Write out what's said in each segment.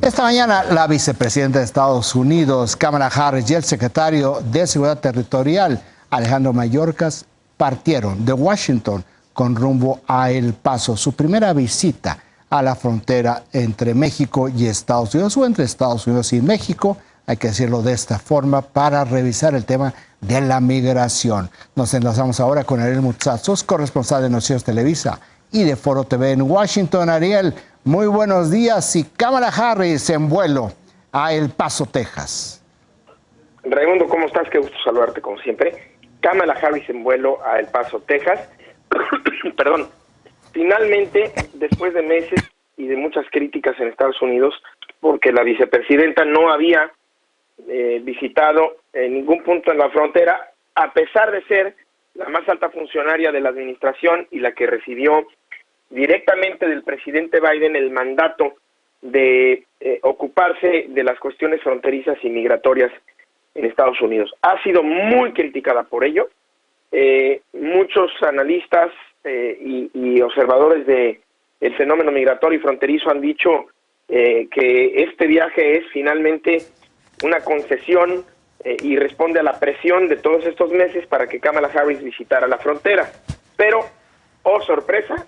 Esta mañana, la vicepresidenta de Estados Unidos, Kamala Harris, y el secretario de Seguridad Territorial, Alejandro Mayorkas, partieron de Washington con rumbo a El Paso, su primera visita a la frontera entre México y Estados Unidos, o entre Estados Unidos y México, hay que decirlo de esta forma, para revisar el tema de la migración. Nos enlazamos ahora con Ariel Mutsatsos, corresponsal de Noticias Televisa y de Foro TV en Washington. Ariel, muy buenos días. Y Kamala Harris en vuelo a El Paso, Texas. Raimundo, ¿cómo estás? Qué gusto saludarte como siempre. Kamala Harris en vuelo a El Paso, Texas. Perdón. Finalmente, después de meses y de muchas críticas en Estados Unidos, porque la vicepresidenta no había visitado ningún punto en la frontera, a pesar de ser la más alta funcionaria de la administración y la que recibió directamente del presidente Biden el mandato de ocuparse de las cuestiones fronterizas y migratorias en Estados Unidos. Ha sido muy criticada por ello. Muchos analistas y observadores de el fenómeno migratorio y fronterizo han dicho que este viaje es finalmente una concesión y responde a la presión de todos estos meses para que Kamala Harris visitara la frontera. Pero, oh sorpresa,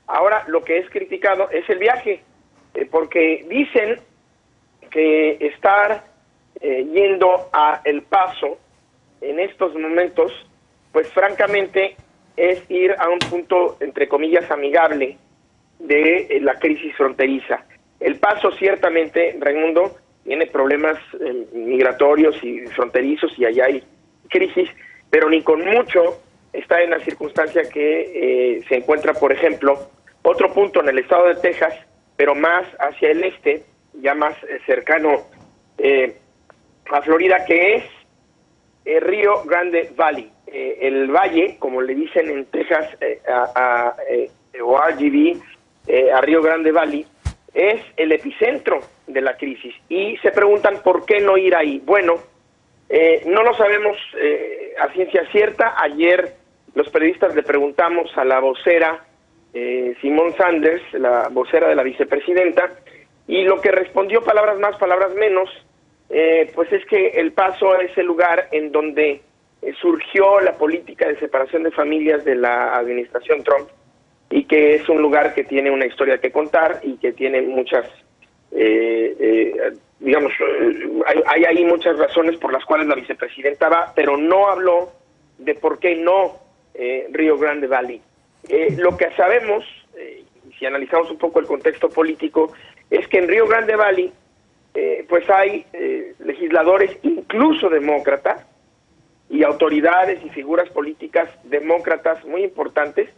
ahora lo que es criticado es el viaje, porque dicen que estar yendo a El Paso en estos momentos, pues francamente es ir a un punto, entre comillas, amigable de la crisis fronteriza. El Paso ciertamente, Raimundo, tiene problemas migratorios y fronterizos y allá hay crisis, pero ni con mucho está en la circunstancia que se encuentra, por ejemplo, otro punto en el estado de Texas, pero más hacia el este, ya más cercano a Florida, que es Río Grande Valley. El valle, como le dicen en Texas, o RGV, a Río Grande Valley, es el epicentro de la crisis. Y se preguntan por qué no ir ahí. Bueno, no lo sabemos a ciencia cierta. Ayer los periodistas le preguntamos a la vocera Simone Sanders, la vocera de la vicepresidenta, y lo que respondió, palabras más, palabras menos, pues es que El Paso es el lugar en donde surgió la política de separación de familias de la administración Trump, y que es un lugar que tiene una historia que contar y que tiene muchas, hay ahí muchas razones por las cuales la vicepresidenta va, pero no habló de por qué no Río Grande Valley. Lo que sabemos, si analizamos un poco el contexto político, es que en Río Grande Valley pues hay legisladores, incluso demócratas, y autoridades y figuras políticas demócratas muy importantes,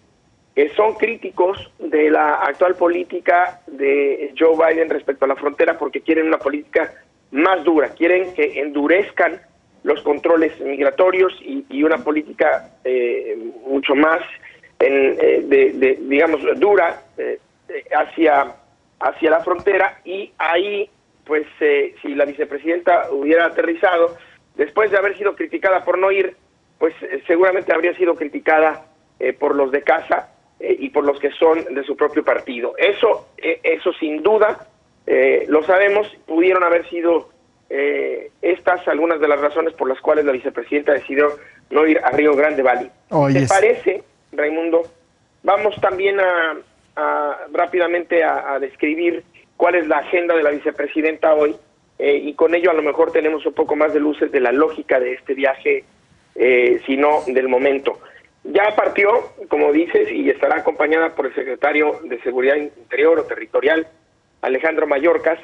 que son críticos de la actual política de Joe Biden respecto a la frontera, porque quieren una política más dura, quieren que endurezcan los controles migratorios y una política mucho más digamos dura hacia la frontera. Y ahí pues si la vicepresidenta hubiera aterrizado después de haber sido criticada por no ir, pues seguramente habría sido criticada por los de casa y por los que son de su propio partido. Eso sin duda lo sabemos. Pudieron haber sido estas algunas de las razones por las cuales la vicepresidenta decidió no ir a Río Grande Valley. ¿Te parece, Raimundo? Vamos también rápidamente a describir cuál es la agenda de la vicepresidenta hoy, y con ello a lo mejor tenemos un poco más de luces de la lógica de este viaje, si no del momento. Ya partió, como dices, y estará acompañada por el secretario de Seguridad Interior o Territorial, Alejandro Mayorkas.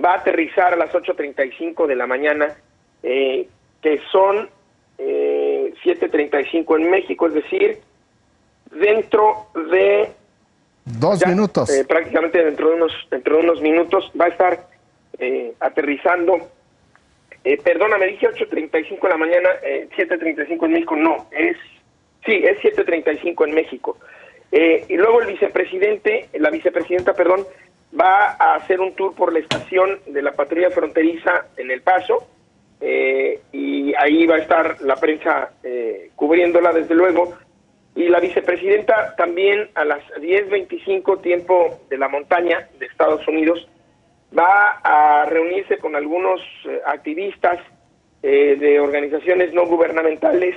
Va a aterrizar a las 8:35 de la mañana, que son 7:35 en México, es decir, dentro de 2 minutos. Prácticamente dentro de unos minutos va a estar aterrizando. Perdóname, dije 8:35 de la mañana, 7:35 en México, no, es 7:35 en México. Y luego la vicepresidenta, va a hacer un tour por la estación de la patrulla fronteriza en El Paso, y ahí va a estar la prensa cubriéndola, desde luego. Y la vicepresidenta también a las 10:25 tiempo de la montaña de Estados Unidos va a reunirse con algunos activistas de organizaciones no gubernamentales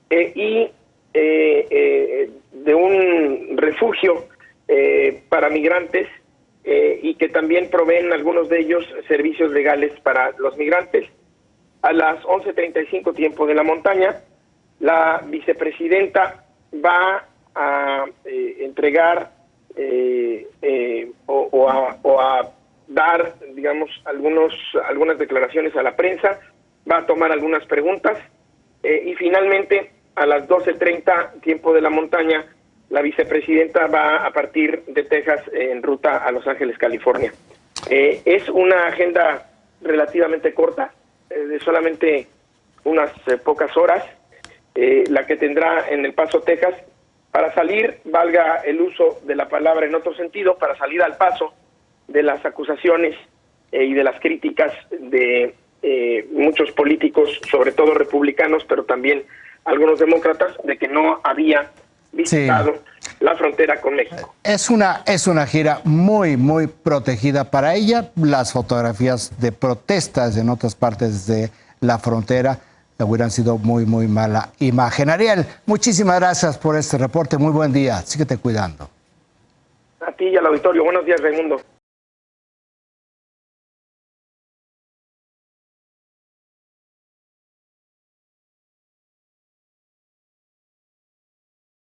y de un refugio para migrantes y que también proveen algunos de ellos servicios legales para los migrantes. A las 11:35 tiempo de la montaña, la vicepresidenta va a entregar o a dar, digamos, algunas declaraciones a la prensa, va a tomar algunas preguntas y finalmente a las 12:30 tiempo de la montaña, la vicepresidenta va a partir de Texas en ruta a Los Ángeles, California. Es una agenda relativamente corta, de solamente unas pocas horas, la que tendrá en El Paso, Texas, para salir, valga el uso de la palabra en otro sentido, para salir al paso de las acusaciones y de las críticas de muchos políticos, sobre todo republicanos, pero también algunos demócratas, de que no había visitado la frontera con México. Es una gira muy, muy protegida para ella. Las fotografías de protestas en otras partes de la frontera hubieran sido muy, muy mala imagen. Ariel, muchísimas gracias por este reporte. Muy buen día. Síguete cuidando. A ti y al auditorio. Buenos días, Raimundo.